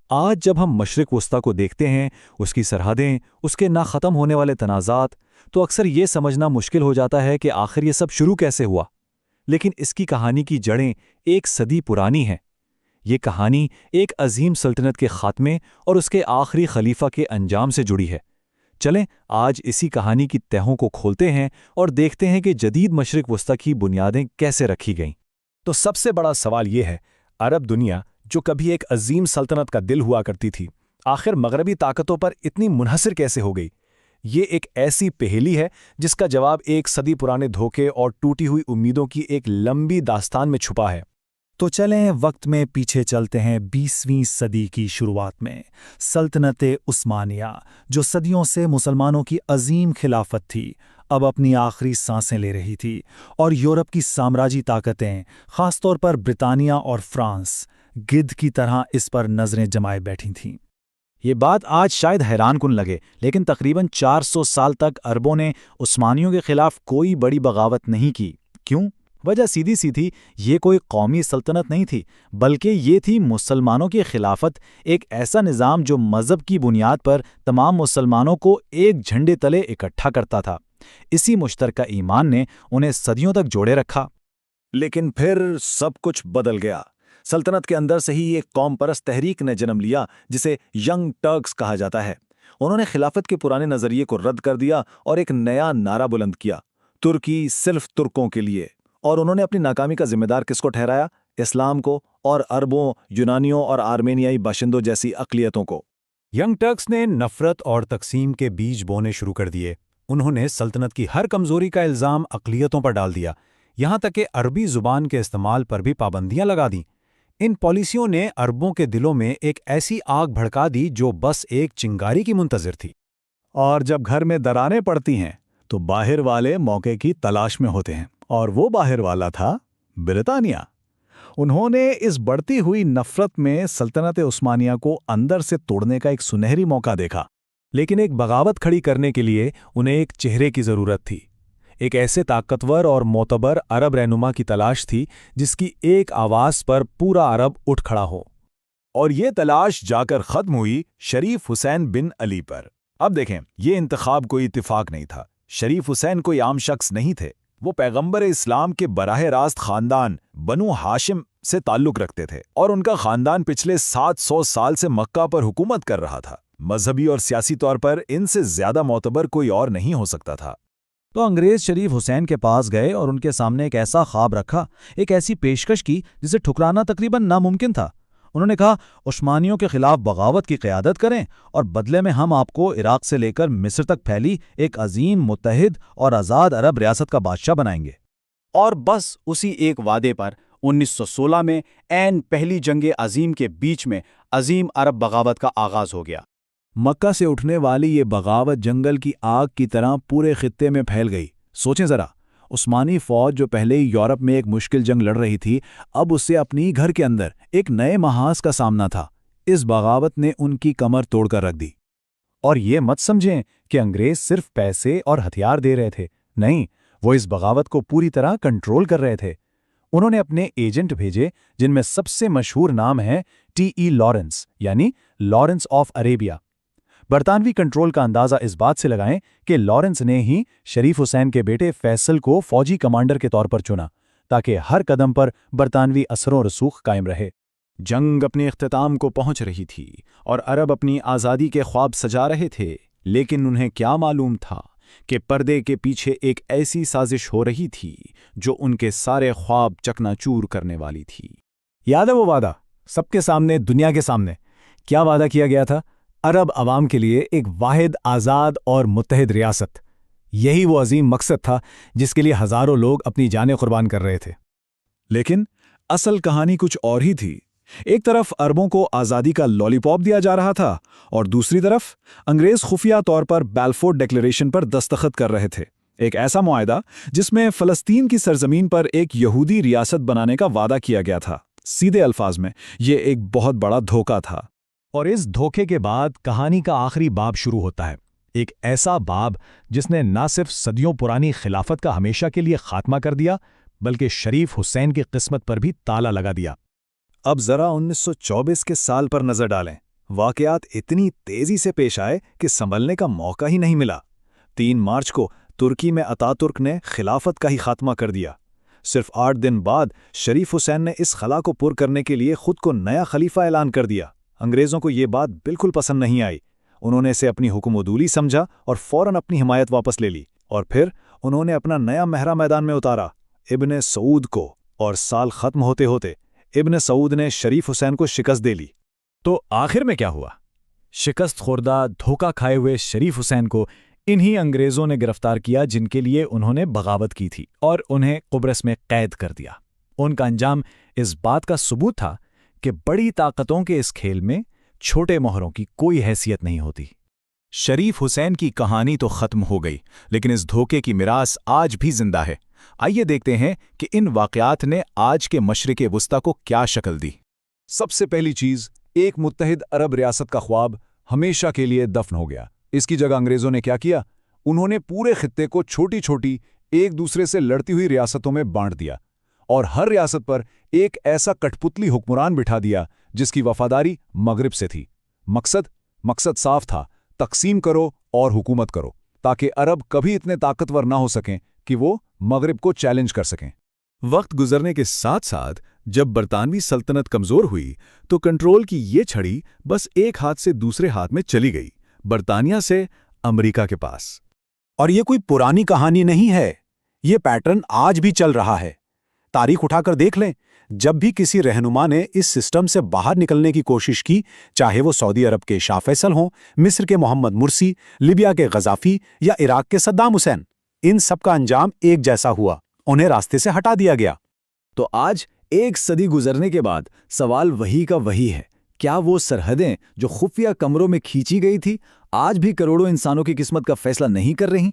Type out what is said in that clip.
آج جب ہم مشرق وسطیٰ کو دیکھتے ہیں، اس کی سرحدیں، اس کے نہ ختم ہونے والے تنازعات، تو اکثر یہ سمجھنا مشکل ہو جاتا ہے کہ آخر یہ سب شروع کیسے ہوا۔ لیکن اس کی کہانی کی جڑیں ایک صدی پرانی ہیں۔ یہ کہانی ایک عظیم سلطنت کے خاتمے اور اس کے آخری خلیفہ کے انجام سے جڑی ہے۔ چلیں آج اسی کہانی کی تہوں کو کھولتے ہیں اور دیکھتے ہیں کہ جدید مشرق وسطیٰ کی بنیادیں کیسے رکھی گئیں۔ تو سب سے بڑا سوال یہ ہے، عرب دنیا جو کبھی ایک عظیم سلطنت کا دل ہوا کرتی تھی، آخر مغربی طاقتوں پر اتنی منحصر کیسے ہو گئی؟ یہ ایک ایسی پہیلی ہے جس کا جواب ایک صدی پرانے دھوکے اور ٹوٹی ہوئی امیدوں کی ایک لمبی داستان میں چھپا ہے۔ تو چلیں وقت میں پیچھے چلتے ہیں 20ویں صدی کی شروعات میں۔ سلطنت عثمانیہ، جو صدیوں سے مسلمانوں کی عظیم خلافت تھی، اب اپنی آخری سانسیں لے رہی تھی، اور یورپ کی سامراجی طاقتیں، خاص طور پر برطانیہ اور فرانس، گدھ کی طرح اس پر نظریں جمائے بیٹھی تھیں۔ یہ بات آج شاید حیران کن لگے، لیکن تقریباً 400 سال تک عربوں نے عثمانیوں کے خلاف کوئی بڑی بغاوت نہیں کی۔ کیوں؟ وجہ سیدھی سی تھی، یہ کوئی قومی سلطنت نہیں تھی، بلکہ یہ تھی مسلمانوں کی خلافت، ایک ایسا نظام جو مذہب کی بنیاد پر تمام مسلمانوں کو ایک جھنڈے تلے اکٹھا کرتا تھا۔ اسی مشترکہ ایمان نے انہیں صدیوں تک جوڑے رکھا۔ لیکن پھر سب کچھ بدل گیا۔ سلطنت کے اندر سے ہی ایک قوم پرست تحریک نے جنم لیا جسے ینگ ٹرکس کہا جاتا ہے۔ انہوں نے خلافت کے پرانے نظریے کو رد کر دیا اور ایک نیا نعرہ بلند کیا، ترکی صرف ترکوں کے لیے۔ اور انہوں نے اپنی ناکامی کا ذمہ دار کس کو ٹھہرایا؟ اسلام کو اور عربوں، یونانیوں اور آرمینیائی باشندوں جیسی اقلیتوں کو۔ ینگ ٹرکس نے نفرت اور تقسیم کے بیج بونے شروع کر دیے۔ انہوں نے سلطنت کی ہر کمزوری کا الزام اقلیتوں پر ڈال دیا، یہاں تک کہ عربی زبان کے استعمال پر بھی پابندیاں لگا دیں۔ ان پالیسیوں نے عربوں کے دلوں میں ایک ایسی آگ بھڑکا دی جو بس ایک چنگاری کی منتظر تھی۔ اور جب گھر میں دراریں پڑتی ہیں تو باہر والے موقع کی تلاش میں ہوتے ہیں، اور وہ باہر والا تھا برطانیہ۔ انہوں نے اس بڑھتی ہوئی نفرت میں سلطنت عثمانیہ کو اندر سے توڑنے کا ایک سنہری موقع دیکھا۔ لیکن ایک بغاوت کھڑی کرنے کے لیے انہیں ایک چہرے کی ضرورت تھی، ایک ایسے طاقتور اور معتبر عرب رہنما کی تلاش تھی جس کی ایک آواز پر پورا عرب اٹھ کھڑا ہو۔ اور یہ تلاش جا کر ختم ہوئی شریف حسین بن علی پر۔ اب دیکھیں، یہ انتخاب کوئی اتفاق نہیں تھا۔ شریف حسین کوئی عام شخص نہیں تھے، وہ پیغمبر اسلام کے براہ راست خاندان بنو ہاشم سے تعلق رکھتے تھے، اور ان کا خاندان پچھلے 700 سال سے مکہ پر حکومت کر رہا تھا۔ مذہبی اور سیاسی طور پر ان سے زیادہ معتبر کوئی اور نہیں ہو سکتا تھا۔ تو انگریز شریف حسین کے پاس گئے اور ان کے سامنے ایک ایسا خواب رکھا، ایک ایسی پیشکش کی جسے ٹھکرانا تقریباً ناممکن تھا۔ انہوں نے کہا، عثمانیوں کے خلاف بغاوت کی قیادت کریں اور بدلے میں ہم آپ کو عراق سے لے کر مصر تک پھیلی ایک عظیم، متحد اور آزاد عرب ریاست کا بادشاہ بنائیں گے۔ اور بس اسی ایک وعدے پر 1916 میں عین پہلی جنگ عظیم کے بیچ میں عظیم عرب بغاوت کا آغاز ہو گیا۔ مکہ سے اٹھنے والی یہ بغاوت جنگل کی آگ کی طرح پورے خطے میں پھیل گئی۔ سوچیں ذرا، عثمانی فوج جو پہلے ہی یورپ میں ایک مشکل جنگ لڑ رہی تھی، اب اسے اپنی گھر کے اندر ایک نئے محاذ کا سامنا تھا۔ اس بغاوت نے ان کی کمر توڑ کر رکھ دی۔ اور یہ مت سمجھیں کہ انگریز صرف پیسے اور ہتھیار دے رہے تھے، نہیں، وہ اس بغاوت کو پوری طرح کنٹرول کر رہے تھے۔ انہوں نے اپنے ایجنٹ بھیجے، جن میں سب سے مشہور نام ہے ٹی لارنس، یعنی لارنس آف عربیہ۔ برطانوی کنٹرول کا اندازہ اس بات سے لگائیں کہ لارنس نے ہی شریف حسین کے بیٹے فیصل کو فوجی کمانڈر کے طور پر چنا، تاکہ ہر قدم پر برطانوی اثر و رسوخ قائم رہے۔ جنگ اپنے اختتام کو پہنچ رہی تھی اور عرب اپنی آزادی کے خواب سجا رہے تھے، لیکن انہیں کیا معلوم تھا کہ پردے کے پیچھے ایک ایسی سازش ہو رہی تھی جو ان کے سارے خواب چکنا چور کرنے والی تھی۔ یاد ہے وہ وعدہ، سب کے سامنے، دنیا کے سامنے؟ کیا وعدہ کیا گیا تھا؟ عرب عوام کے لیے ایک واحد، آزاد اور متحد ریاست۔ یہی وہ عظیم مقصد تھا جس کے لیے ہزاروں لوگ اپنی جانیں قربان کر رہے تھے۔ لیکن اصل کہانی کچھ اور ہی تھی۔ ایک طرف عربوں کو آزادی کا لالی پاپ دیا جا رہا تھا، اور دوسری طرف انگریز خفیہ طور پر بیلفور ڈیکلیریشن پر دستخط کر رہے تھے، ایک ایسا معاہدہ جس میں فلسطین کی سرزمین پر ایک یہودی ریاست بنانے کا وعدہ کیا گیا تھا۔ سیدھے الفاظ میں یہ ایک بہت بڑا دھوکہ تھا۔ اور اس دھوکے کے بعد کہانی کا آخری باب شروع ہوتا ہے، ایک ایسا باب جس نے نہ صرف صدیوں پرانی خلافت کا ہمیشہ کے لیے خاتمہ کر دیا، بلکہ شریف حسین کی قسمت پر بھی تالا لگا دیا۔ اب ذرا 1924 کے سال پر نظر ڈالیں۔ واقعات اتنی تیزی سے پیش آئے کہ سنبھلنے کا موقع ہی نہیں ملا۔ 3 مارچ کو ترکی میں اتاترک نے خلافت کا ہی خاتمہ کر دیا۔ صرف 8 دن بعد شریف حسین نے اس خلا کو پر کرنے کے لیے خود کو نیا خلیفہ اعلان کر دیا۔ انگریزوں کو یہ بات بالکل پسند نہیں آئی۔ انہوں نے اسے اپنی حکم عدولی سمجھا اور فوراً اپنی حمایت واپس لے لی، اور پھر انہوں نے اپنا نیا مہرہ میدان میں اتارا، ابن سعود کو، اور سال ختم ہوتے ہوتے ابن سعود نے شریف حسین کو شکست دے لی۔ تو آخر میں کیا ہوا؟ شکست خوردہ، دھوکہ کھائے ہوئے شریف حسین کو انہی انگریزوں نے گرفتار کیا جن کے لیے انہوں نے بغاوت کی تھی، اور انہیں قبرص میں قید کر دیا۔ ان کا انجام اس بات کا ثبوت تھا کہ بڑی طاقتوں کے اس کھیل میں چھوٹے مہروں کی کوئی حیثیت نہیں ہوتی۔ شریف حسین کی کہانی تو ختم ہو گئی، لیکن اس دھوکے کی میراث آج بھی زندہ ہے۔ آئیے دیکھتے ہیں کہ ان واقعات نے آج کے مشرق وسطیٰ کو کیا شکل دی۔ سب سے پہلی چیز، ایک متحد عرب ریاست کا خواب ہمیشہ کے لیے دفن ہو گیا۔ اس کی جگہ انگریزوں نے کیا کیا؟ انہوں نے پورے خطے کو چھوٹی چھوٹی ایک دوسرے سے لڑتی ہوئی ریاستوں میں بانٹ دیا، اور ہر ریاست پر ایک ایسا کٹپتلی حکمران بٹھا دیا جس کی وفاداری مغرب سے تھی۔ مقصد صاف تھا، تقسیم کرو اور حکومت کرو، تاکہ عرب کبھی اتنے طاقتور نہ ہو سکیں کہ وہ مغرب کو چیلنج کر سکیں۔ وقت گزرنے کے ساتھ ساتھ جب برطانوی سلطنت کمزور ہوئی تو کنٹرول کی یہ چھڑی بس ایک ہاتھ سے دوسرے ہاتھ میں چلی گئی، برطانیہ سے امریکا کے پاس۔ اور یہ کوئی پرانی کہانی نہیں ہے، یہ پیٹرن آج بھی چل رہا ہے۔ تاریخ اٹھا کر دیکھ لیں، جب بھی کسی رہنما نے اس سسٹم سے باہر نکلنے کی کوشش کی، چاہے وہ سعودی عرب کے شاہ فیصل ہوں، مصر کے محمد مرسی، لیبیا کے غزافی یا عراق کے صدام حسین، ان سب کا انجام ایک جیسا ہوا، انہیں راستے سے ہٹا دیا گیا۔ تو آج 1 صدی گزرنے کے بعد سوال وہی کا وہی ہے، کیا وہ سرحدیں جو خفیہ کمروں میں کھینچی گئی تھی آج بھی کروڑوں انسانوں کی قسمت کا فیصلہ نہیں کر رہی؟